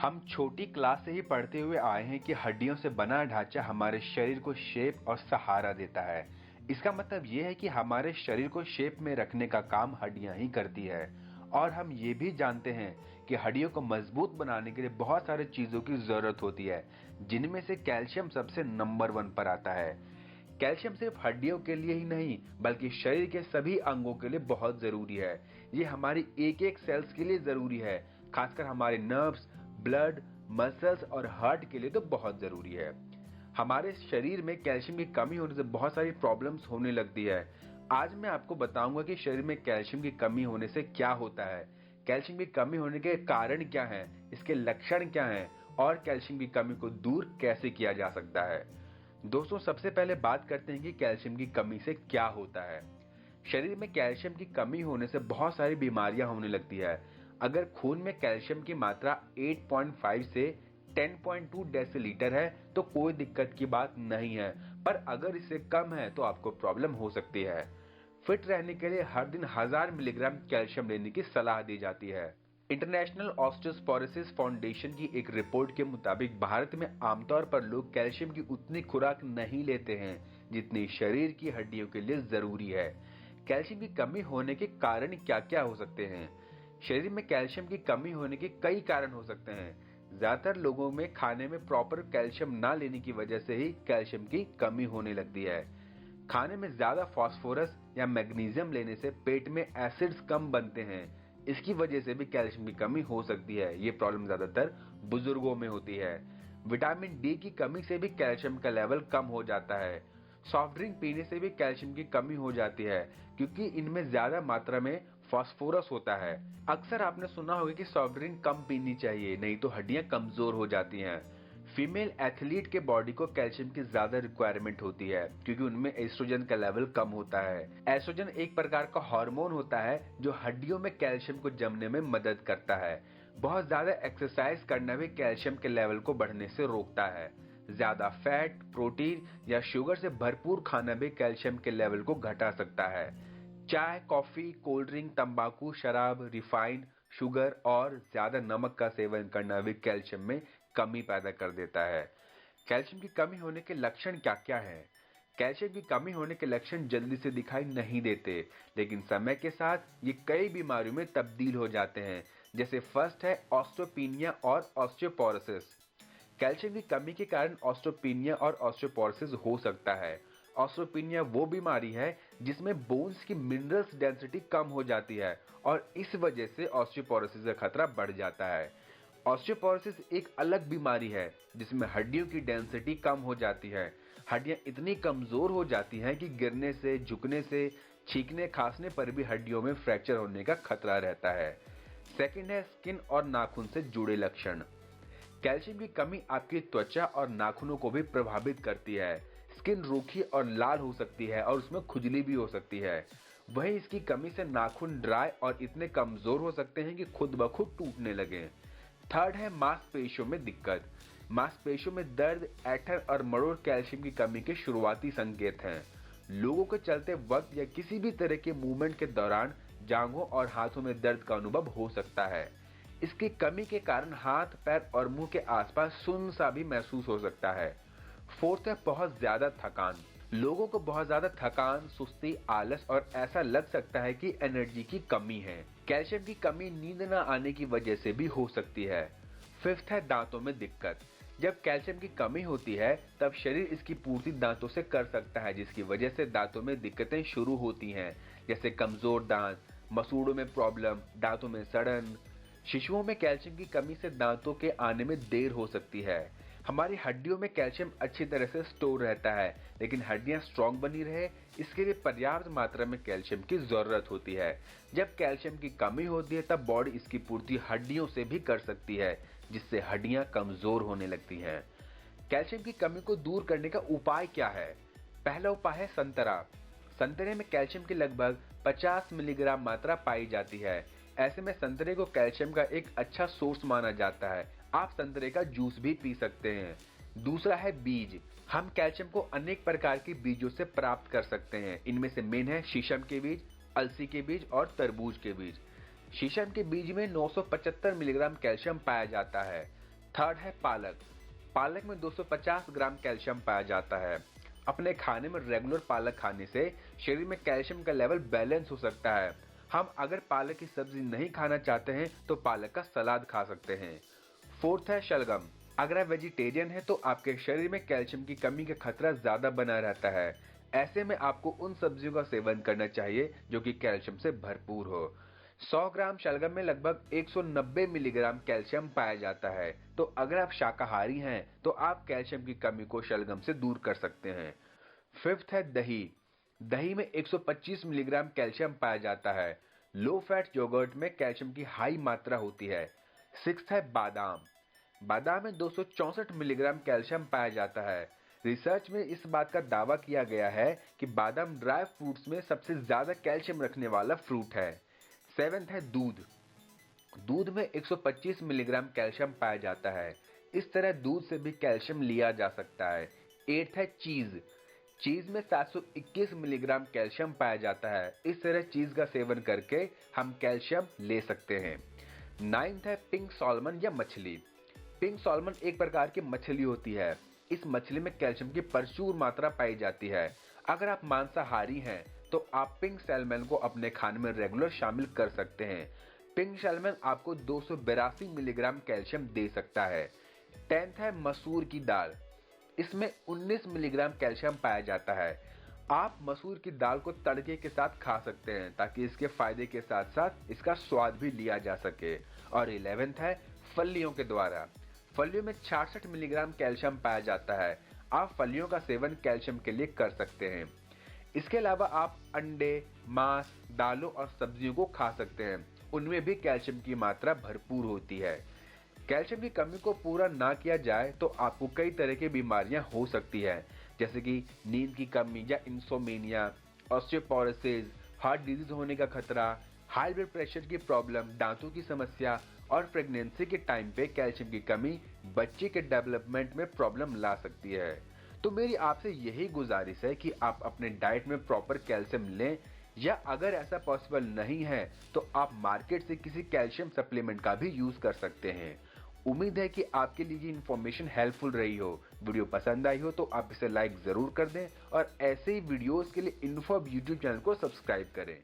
हम छोटी क्लास से ही पढ़ते हुए आए हैं कि हड्डियों से बना ढांचा हमारे शरीर को शेप और सहारा देता है। इसका मतलब ये है कि हमारे शरीर को शेप में रखने का काम हड्डियां ही करती है। और हम ये भी जानते हैं कि हड्डियों को मजबूत बनाने के लिए बहुत सारी चीजों की जरूरत होती है, जिनमें से कैल्शियम सबसे नंबर 1 पर आता है। कैल्शियम सिर्फ हड्डियों के लिए ही नहीं बल्कि शरीर के सभी अंगों के लिए बहुत जरूरी है। ये हमारी एक एक सेल्स के लिए जरूरी है, खासकर हमारे नर्व्स, ब्लड, मसल्स और हार्ट के लिए तो बहुत जरूरी है। हमारे शरीर में कैल्शियम की कमी होने से बहुत सारी प्रॉब्लम्स होने लगती है। आज मैं आपको बताऊंगा कि शरीर में कैल्शियम की कमी होने से क्या होता है, कैल्शियम की कमी होने के कारण क्या हैं, इसके लक्षण क्या हैं और कैल्शियम की कमी को दूर कैसे किया जा सकता है। दोस्तों, सबसे पहले बात करते हैं कि कैल्शियम की कमी से क्या होता है। शरीर में कैल्शियम की कमी होने से बहुत सारी बीमारियां होने लगती है। अगर खून में कैल्शियम की मात्रा 8.5 से 10.2 डेसीलीटर है तो कोई दिक्कत की बात नहीं है, पर अगर इससे कम है तो आपको प्रॉब्लम हो सकती है। फिट रहने के लिए हर दिन 1000 मिलीग्राम कैल्शियम लेने की सलाह दी जाती है। इंटरनेशनल ऑस्टियोस्पोरोसिस फाउंडेशन की एक रिपोर्ट के मुताबिक भारत में आमतौर पर लोग कैल्शियम की उतनी खुराक नहीं लेते हैं जितनी शरीर की हड्डियों के लिए जरूरी है। कैल्शियम की कमी होने के कारण क्या क्या हो सकते हैं? शरीर में कैल्शियम की कमी होने के कई कारण हो सकते हैं। ज्यादातर लोगों में खाने में प्रॉपर कैल्शियम ना लेने की वजह से ही कैल्शियम की कमी होने लगती है। खाने में ज्यादा फास्फोरस या मैग्नीशियम लेने से पेट में एसिड्स कम बनते हैं, इसकी वजह से भी कैल्शियम की कमी हो सकती है। ये प्रॉब्लम ज्यादातर बुजुर्गों में होती है। विटामिन डी की कमी से भी कैल्शियम का लेवल कम हो जाता है। सॉफ्ट ड्रिंक पीने से भी कैल्शियम की कमी हो जाती है क्योंकि इनमें ज्यादा मात्रा में फास्फोरस होता है। अक्सर आपने सुना होगा कि सॉफ्ट ड्रिंक कम पीनी चाहिए, नहीं तो हड्डियां कमजोर हो जाती हैं। फीमेल एथलीट के बॉडी को कैल्शियम की ज्यादा रिक्वायरमेंट होती है क्योंकि उनमें एस्ट्रोजन का लेवल कम होता है। एस्ट्रोजन एक प्रकार का हार्मोन होता है जो हड्डियों में कैल्शियम को जमने में मदद करता है। बहुत ज्यादा एक्सरसाइज करना भी कैल्शियम के लेवल को बढ़ने से रोकता है। ज्यादा फैट, प्रोटीन या शुगर से भरपूर खाना भी कैल्शियम के लेवल को घटा सकता है। चाय, कॉफी, कोल्ड ड्रिंक, तंबाकू, शराब, रिफाइंड शुगर और ज्यादा नमक का सेवन करना भी कैल्शियम में कमी पैदा कर देता है। कैल्शियम की कमी होने के लक्षण क्या क्या हैं? कैल्शियम की कमी होने के लक्षण जल्दी से दिखाई नहीं देते, लेकिन समय के साथ ये कई बीमारियों में तब्दील हो जाते हैं। जैसे फर्स्ट है ऑस्टियोपेनिया और ऑस्टियोपोरोसिस। कैल्शियम की कमी के कारण ऑस्टियोपेनिया और ऑस्टियोपोरोसिस हो सकता है। ऑस्टियोपेनिया वो बीमारी है जिसमें बोन्स की मिनरल्स डेंसिटी कम हो जाती है और इस वजह से ऑस्टियोपोरोसिस का खतरा बढ़ जाता है। ऑस्टियोपोरोसिस एक अलग बीमारी है जिसमें हड्डियों की डेंसिटी कम हो जाती है। हड्डियां इतनी कमजोर हो जाती हैं कि गिरने से, झुकने से, छींकने खांसने पर भी हड्डियों में फ्रैक्चर होने का खतरा रहता है। सेकंड है स्किन और नाखून से जुड़े लक्षण। कैल्शियम की कमी आपकी त्वचा और नाखूनों को भी प्रभावित करती है। स्किन रूखी और लाल हो सकती है और उसमें खुजली भी हो सकती है। वहीं इसकी कमी से नाखून ड्राई और इतने कमजोर हो सकते हैं कि खुद ब खुद टूटने लगे। थर्ड है मांसपेशियों में दिक्कत। मांसपेशियों में दर्द, ऐंठन और मरोड़ कैल्शियम की कमी के शुरुआती संकेत हैं। लोगों के चलते वक्त या किसी भी तरह के मूवमेंट के दौरान जांघों और हाथों में दर्द का अनुभव हो सकता है। इसकी कमी के कारण हाथ, पैर और मुंह के आसपास सुन्न सा भी महसूस हो सकता है। फोर्थ है बहुत ज्यादा थकान। लोगों को बहुत ज्यादा थकान, सुस्ती, आलस और ऐसा लग सकता है कि एनर्जी की कमी है। कैल्शियम की कमी नींद न आने की वजह से भी हो सकती है। फिफ्थ है दांतों में दिक्कत। जब कैल्शियम की कमी होती है तब शरीर इसकी पूर्ति दांतों से कर सकता है, जिसकी वजह से दांतों में दिक्कतें शुरू होती हैं, जैसे कमजोर दांत, मसूड़ों में प्रॉब्लम, दांतों में सड़न। शिशुओं में कैल्शियम की कमी से दांतों के आने में देर हो सकती है। हमारी हड्डियों में कैल्शियम अच्छी तरह से स्टोर रहता है, लेकिन हड्डियां स्ट्रांग बनी रहे इसके लिए पर्याप्त मात्रा में कैल्शियम की जरूरत होती है। जब कैल्शियम की कमी होती है तब बॉडी इसकी पूर्ति हड्डियों से भी कर सकती है, जिससे हड्डियां कमजोर होने लगती हैं। कैल्शियम की कमी को दूर करने का उपाय क्या है? पहला उपाय है संतरा। संतरे में कैल्शियम की लगभग 50 मिलीग्राम मात्रा पाई जाती है। ऐसे में संतरे को कैल्शियम का एक अच्छा सोर्स माना जाता है। आप संतरे का जूस भी पी सकते हैं। दूसरा है बीज। हम कैल्शियम को अनेक प्रकार के बीजों से प्राप्त कर सकते हैं। इनमें से मेन है शीशम के बीज, अलसी के बीज और तरबूज के बीज। शीशम के बीज में 975 मिलीग्राम कैल्शियम पाया जाता है। थर्ड है पालक। पालक में 250 ग्राम कैल्शियम पाया जाता है। अपने खाने में रेगुलर पालक खाने से शरीर में कैल्शियम का लेवल बैलेंस हो सकता है। हम अगर पालक की सब्जी नहीं खाना चाहते हैं तो पालक का सलाद खा सकते हैं। फोर्थ है शलगम। अगर आप वेजिटेरियन हैं तो आपके शरीर में कैल्शियम की कमी का खतरा ज्यादा बना रहता है। ऐसे में आपको उन सब्जियों का सेवन करना चाहिए जो कि कैल्शियम से भरपूर हो। 100 ग्राम शलगम में लगभग 190 मिलीग्राम कैल्शियम पाया जाता है। तो अगर आप शाकाहारी हैं तो आप कैल्शियम की कमी को शलगम से दूर कर सकते हैं। फिफ्थ है दही। दही में 125 मिलीग्राम कैल्शियम पाया जाता है। लो फैट योगर्ट में कैल्शियम की हाई मात्रा होती है। सिक्स्थ है बादाम। बादाम में 264 मिलीग्राम कैल्शियम पाया जाता है। रिसर्च में इस बात का दावा किया गया है कि बादाम ड्राई फ्रूट्स में सबसे ज्यादा कैल्शियम रखने वाला फ्रूट है। सेवेंथ है दूध। दूध में 125 मिलीग्राम कैल्शियम पाया जाता है। इस तरह दूध से भी कैल्शियम लिया जा सकता है। एट्थ है चीज। चीज में 721 मिलीग्राम कैल्शियम पाया जाता है। इस तरह चीज का सेवन करके हम कैल्शियम ले सकते हैं। नाइन्थ है पिंक सॉल्मन या मछली। पिंक सॉल्मन एक प्रकार की मछली होती है। इस मछली में कैल्शियम की प्रचुर मात्रा पाई जाती है। अगर आप मांसाहारी हैं तो आप पिंक सैल्मन को अपने खाने में रेगुलर शामिल कर सकते हैं। पिंक सैल्मन आपको 282 मिलीग्राम कैल्शियम दे सकता है। टेंथ है मसूर की दाल। इसमें 19 मिलीग्राम कैल्शियम पाया जाता है। आप मसूर की दाल को तड़के के साथ खा सकते हैं ताकि इसके फायदे के साथ साथ इसका स्वाद भी लिया जा सके। और 11th है फलियों के द्वारा। फलियों में 66 मिलीग्राम कैल्शियम पाया जाता है। आप फलियों का सेवन कैल्शियम के लिए कर सकते हैं। इसके अलावा आप अंडे, मांस, दालों और सब्जियों को खा सकते हैं। उनमें भी कैल्शियम की मात्रा भरपूर होती है। कैल्शियम की कमी को पूरा ना किया जाए तो आपको कई तरह की बीमारियां हो सकती है, जैसे कि नींद की कमी या इंसोमेनिया, ऑस्टियोपोरोसिस, हार्ट डिजीज होने का खतरा, हाई ब्लड प्रेशर की प्रॉब्लम, दांतों की समस्या और प्रेगनेंसी के टाइम पे कैल्शियम की कमी बच्चे के डेवलपमेंट में प्रॉब्लम ला सकती है। तो मेरी आपसे यही गुजारिश है कि आप अपने डाइट में प्रॉपर कैल्शियम लें, या अगर ऐसा पॉसिबल नहीं है तो आप मार्केट से किसी कैल्शियम सप्लीमेंट का भी यूज कर सकते हैं। उम्मीद है कि आपके लिए ये इन्फॉर्मेशन हेल्पफुल रही हो। वीडियो पसंद आई हो तो आप इसे लाइक जरूर कर दें और ऐसे ही वीडियोस के लिए इन्फो यूट्यूब चैनल को सब्सक्राइब करें।